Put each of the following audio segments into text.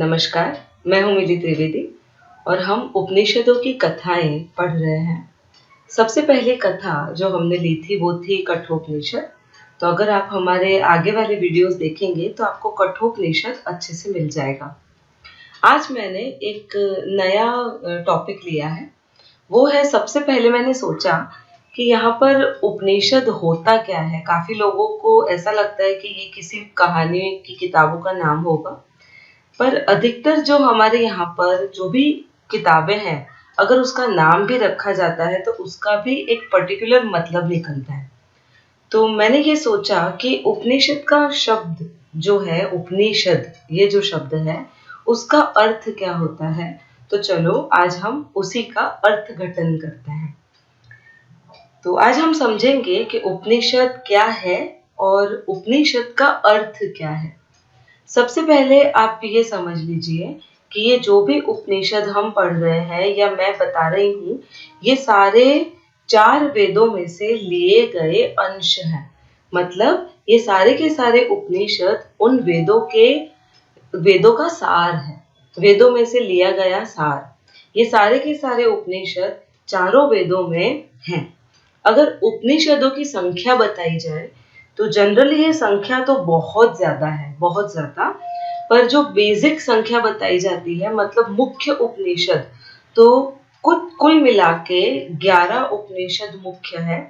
नमस्कार, मैं हूँ मिली त्रिवेदी और हम उपनिषदों की कथाएं पढ़ रहे हैं। सबसे पहली कथा जो हमने ली थी वो थी कठोपनिषद। तो अगर आप हमारे आगे वाले वीडियोस देखेंगे तो आपको कठोपनिषद अच्छे से मिल जाएगा। आज मैंने एक नया टॉपिक लिया है। वो है, सबसे पहले मैंने सोचा कि यहाँ पर उपनिषद होता क्या है। काफी लोगों को ऐसा लगता है कि ये किसी कहानी की किताबों का नाम होगा, पर अधिकतर जो हमारे यहाँ पर जो भी किताबें हैं, अगर उसका नाम भी रखा जाता है तो उसका भी एक पर्टिकुलर मतलब निकलता है। तो मैंने ये सोचा कि उपनिषद का शब्द जो है, उपनिषद ये जो शब्द है उसका अर्थ क्या होता है। तो चलो आज हम उसी का अर्थ घटन करते हैं। तो आज हम समझेंगे कि उपनिषद क्या है और उपनिषद का अर्थ क्या है। सबसे पहले आप ये समझ लीजिए कि ये जो भी उपनिषद हम पढ़ रहे हैं या मैं बता रही हूँ, ये सारे 4 वेदों में से लिए गए अंश हैं। मतलब ये सारे के सारे उपनिषद उन वेदों का सार है, वेदों में से लिया गया सार। ये सारे के सारे उपनिषद चारों वेदों में हैं। अगर उपनिषदों की संख्या बताई जाए तो जनरली ये संख्या तो बहुत ज्यादा है, बहुत ज्यादा। पर जो बेसिक संख्या बताई जाती है, मतलब मुख्य उपनिषद, तो कुल मिला के 11 उपनिषद मुख्य है।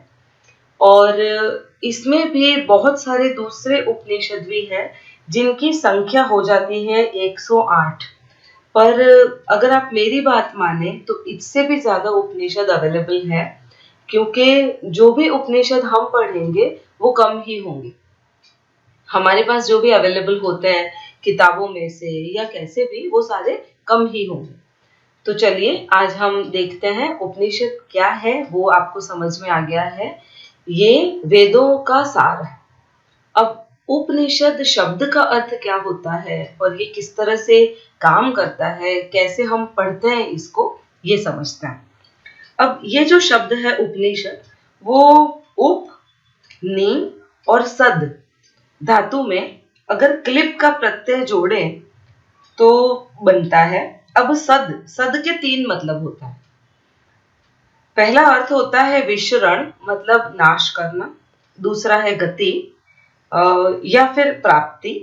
और इसमें भी बहुत सारे दूसरे उपनिषद भी हैं जिनकी संख्या हो जाती है 108। पर अगर आप मेरी बात माने तो इससे भी ज्यादा उपनिषद अवेलेबल है, क्योंकि जो भी उपनिषद हम पढ़ेंगे वो कम ही होंगे। हमारे पास जो भी अवेलेबल होते हैं किताबों में से या कैसे भी, वो सारे कम ही होंगे। तो चलिए आज हम देखते हैं उपनिषद क्या है। वो आपको समझ में आ गया है, ये वेदों का सार है। अब उपनिषद शब्द का अर्थ क्या होता है और ये किस तरह से काम करता है, कैसे हम पढ़ते हैं इसको, ये समझते हैं। अब ये जो शब्द है उपनिषद, वो उप, नी और सद धातु में अगर क्लिप का प्रत्यय जोड़े तो बनता है। अब सद के 3 मतलब होता है। पहला अर्थ होता है विशरण, मतलब नाश करना। दूसरा है गति या फिर प्राप्ति।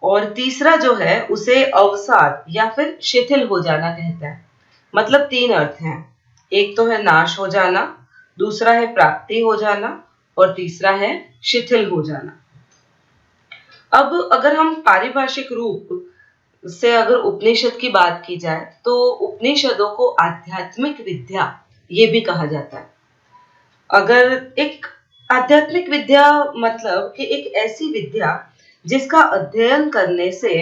और तीसरा जो है उसे अवसाद या फिर शिथिल हो जाना कहते हैं। मतलब 3 अर्थ हैं। एक तो है नाश हो जाना, दूसरा है प्राप्ति हो जाना और तीसरा है शिथिल हो जाना। अब अगर हम पारिभाषिक रूप से अगर उपनिषद की बात की जाए तो उपनिषदों को आध्यात्मिक विद्या ये भी कहा जाता है। अगर एक आध्यात्मिक विद्या मतलब कि एक ऐसी विद्या जिसका अध्ययन करने से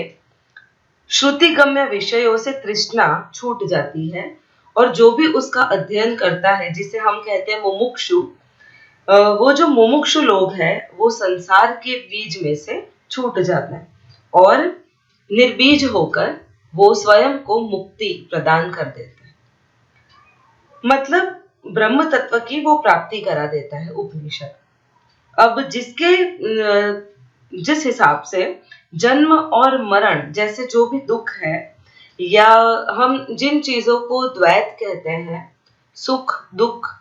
श्रुतिगम्य विषयों से तृष्णा छूट जाती है, और जो भी उसका अध्ययन करता है, जिसे हम कहते हैं मुमुक्षु, वो जो मुमुक्षु लोग हैं वो संसार के बीज में से छूट जाते हैं और निर्बीज होकर वो स्वयं को मुक्ति प्रदान कर देते हैं। मतलब ब्रह्म तत्व की वो प्राप्ति करा देता है उपनिषद। अब जिस हिसाब से जन्म और मरण जैसे जो भी दुख है, या हम जिन चीजों को द्वैत कहते हैं, सुख दुख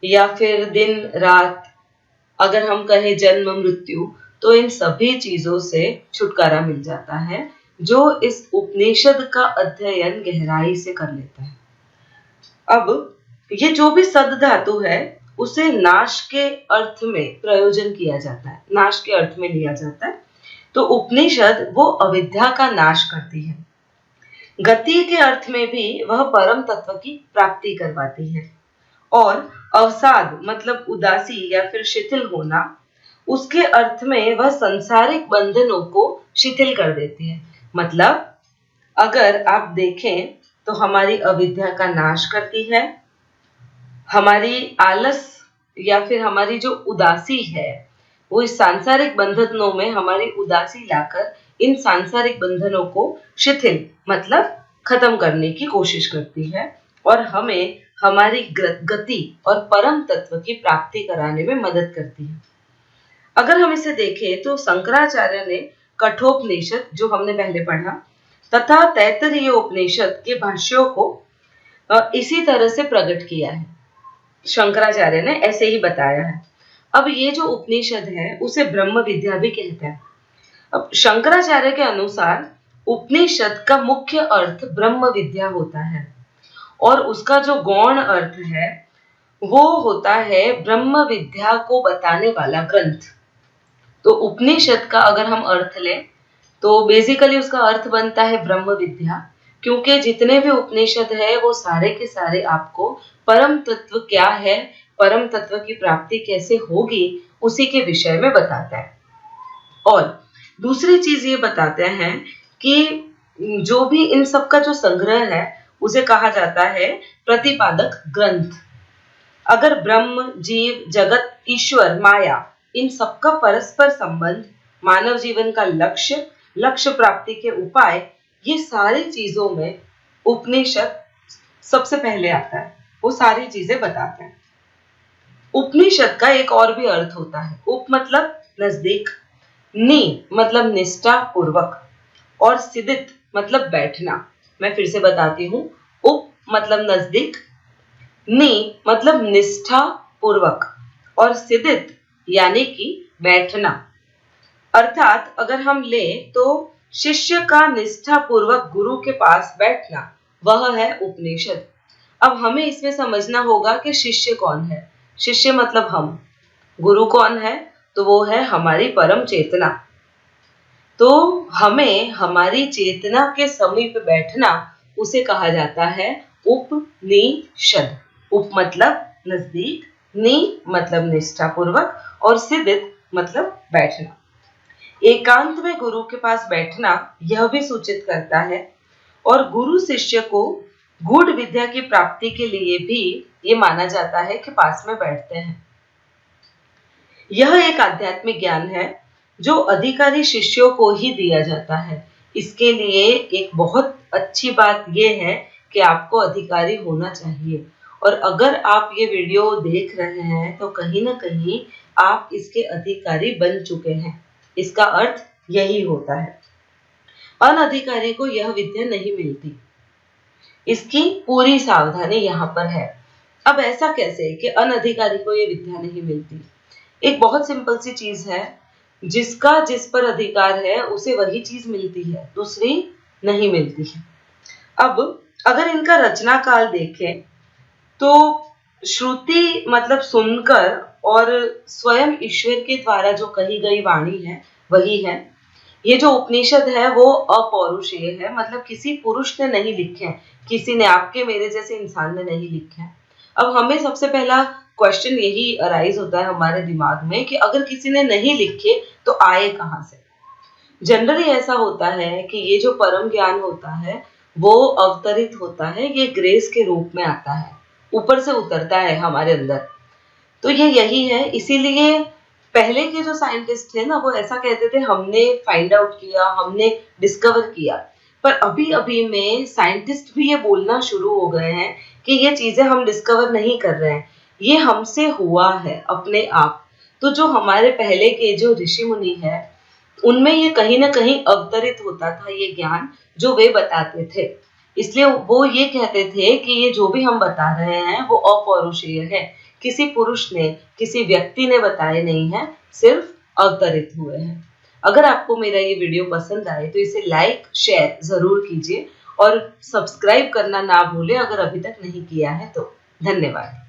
या फिर दिन रात, अगर हम कहें जन्म मृत्यु, तो इन सभी चीजों से छुटकारा मिल जाता है जो इस उपनिषद का अध्ययन गहराई से कर लेता है। अब ये जो भी सद धातु है उसे नाश के अर्थ में प्रयोजन किया जाता है, नाश के अर्थ में लिया जाता है। तो उपनिषद वो अविद्या का नाश करती है। गति के अर्थ में भी वह परम तत्व की प्राप्ति करवाती है। और अवसाद मतलब उदासी या फिर शिथिल होना, उसके अर्थ में वह सांसारिक बंधनों को शिथिल कर देती है। मतलब अगर आप देखें तो हमारी अविद्या का नाश करती है, हमारी आलस या फिर हमारी जो उदासी है वो इस सांसारिक बंधनों में हमारी उदासी लाकर इन सांसारिक बंधनों को शिथिल मतलब खत्म करने की कोशिश करती है और हमें हमारी गति और परम तत्व की प्राप्ति कराने में मदद करती है। अगर हम इसे देखें तो शंकराचार्य ने कठोपनिषद जो हमने पहले पढ़ा, तथा तैत्तरीय उपनिषद के भाष्यों को इसी तरह से प्रकट किया है। शंकराचार्य ने ऐसे ही बताया है। अब ये जो उपनिषद है उसे ब्रह्म विद्या भी कहते हैं। अब शंकराचार्य के अनुसार उपनिषद का मुख्य अर्थ ब्रह्म विद्या होता है और उसका जो गौण अर्थ है वो होता है ब्रह्म विद्या को बताने वाला ग्रंथ। तो उपनिषद का अगर हम अर्थ लें तो बेसिकली उसका अर्थ बनता है ब्रह्म विद्या, क्योंकि जितने भी उपनिषद है वो सारे के सारे आपको परम तत्व क्या है, परम तत्व की प्राप्ति कैसे होगी उसी के विषय में बताता है। और दूसरी चीज ये बताते हैं कि जो भी इन सब का जो संग्रह है उसे कहा जाता है प्रतिपादक ग्रंथ। अगर ब्रह्म, जीव, जगत, ईश्वर, माया इन सबका परस्पर संबंध, मानव जीवन का लक्ष्य, लक्ष्य प्राप्ति के उपाय, ये सारी चीजों में उपनिषद सबसे पहले आता है। वो सारी चीजें बताते हैं। उपनिषद का एक और भी अर्थ होता है। उप मतलब नजदीक, नि मतलब निष्ठा पूर्वक और सिदित मतलब बैठना। मैं फिर से बताती हूँ। उप मतलब नजदीक, नि मतलब निष्ठा पूर्वक और सिदित यानी कि बैठना। अर्थात अगर हम ले तो शिष्य का निष्ठा पूर्वक गुरु के पास बैठना वह है उपनिषद। अब हमें इसमें समझना होगा कि शिष्य कौन है। शिष्य मतलब हम, गुरु कौन है, तो वो है हमारी परम चेतना। तो हमें हमारी चेतना के समीप बैठना उसे कहा जाता है उपनिषद। उप मतलब नजदीक, नि मतलब निष्ठा पूर्वक और सिदित मतलब बैठना। एकांत में गुरु के पास बैठना यह भी सूचित करता है और गुरु शिष्य को गूढ़ विद्या की प्राप्ति के लिए भी ये माना जाता है कि पास में बैठते हैं। यह एक आध्यात्मिक ज्ञान है जो अधिकारी शिष्यों को ही दिया जाता है। इसके लिए एक बहुत अच्छी बात यह है कि आपको अधिकारी होना चाहिए और अगर आप ये वीडियो देख रहे हैं तो कहीं ना कहीं आप इसके अधिकारी बन चुके हैं। इसका अर्थ यही होता है। अनधिकारी को यह विद्या नहीं मिलती। इसकी पूरी सावधानी यहाँ पर है। अब ऐसा कैसे कि अनधिकारी को यह विद्या नहीं मिलती? एक बहुत सिंपल सी चीज है, जिसका जिस पर अधिकार है उसे वही चीज मिलती है, दूसरी नहीं मिलती है। अब अगर इनका रचना काल देखें तो श्रुति मतलब सुनकर और स्वयं ईश्वर के द्वारा जो कही गई वाणी है वही है। ये जो उपनिषद है वो अपौरुषेय है, मतलब किसी पुरुष ने नहीं लिखे हैं, किसी ने आपके मेरे जैसे इंसान ने नहीं लिखे हैं। अब हमें सबसे पहला क्वेश्चन यही अराइज होता है हमारे दिमाग में कि अगर किसी ने नहीं लिखे तो आए कहाँ से? जनरली ऐसा होता है कि ये जो परम ज्ञान होता है वो अवतरित होता है, ये ग्रेस के रूप में आता है, ऊपर से उतरता है हमारे अंदर। तो ये यही है। इसीलिए पहले के जो साइंटिस्ट थे ना वो ऐसा कहते थे हमने फाइंड आउट किया, हमने डिस्कवर किया। पर अभी अभी में साइंटिस्ट भी ये बोलना शुरू हो गए हैं कि ये चीजें हम डिस्कवर नहीं कर रहे हैं, ये हमसे हुआ है अपने आप। तो जो हमारे पहले के जो ऋषि मुनि है उनमें ये कहीं ना कहीं अवतरित होता था ये ज्ञान जो वे बताते थे। इसलिए वो ये कहते थे कि ये जो भी हम बता रहे हैं वो अपौरुषेय है, किसी पुरुष ने, किसी व्यक्ति ने बताए नहीं है, सिर्फ अवतरित हुए हैं। अगर आपको मेरा ये वीडियो पसंद आए तो इसे लाइक शेयर जरूर कीजिए और सब्सक्राइब करना ना भूलें अगर अभी तक नहीं किया है तो। धन्यवाद।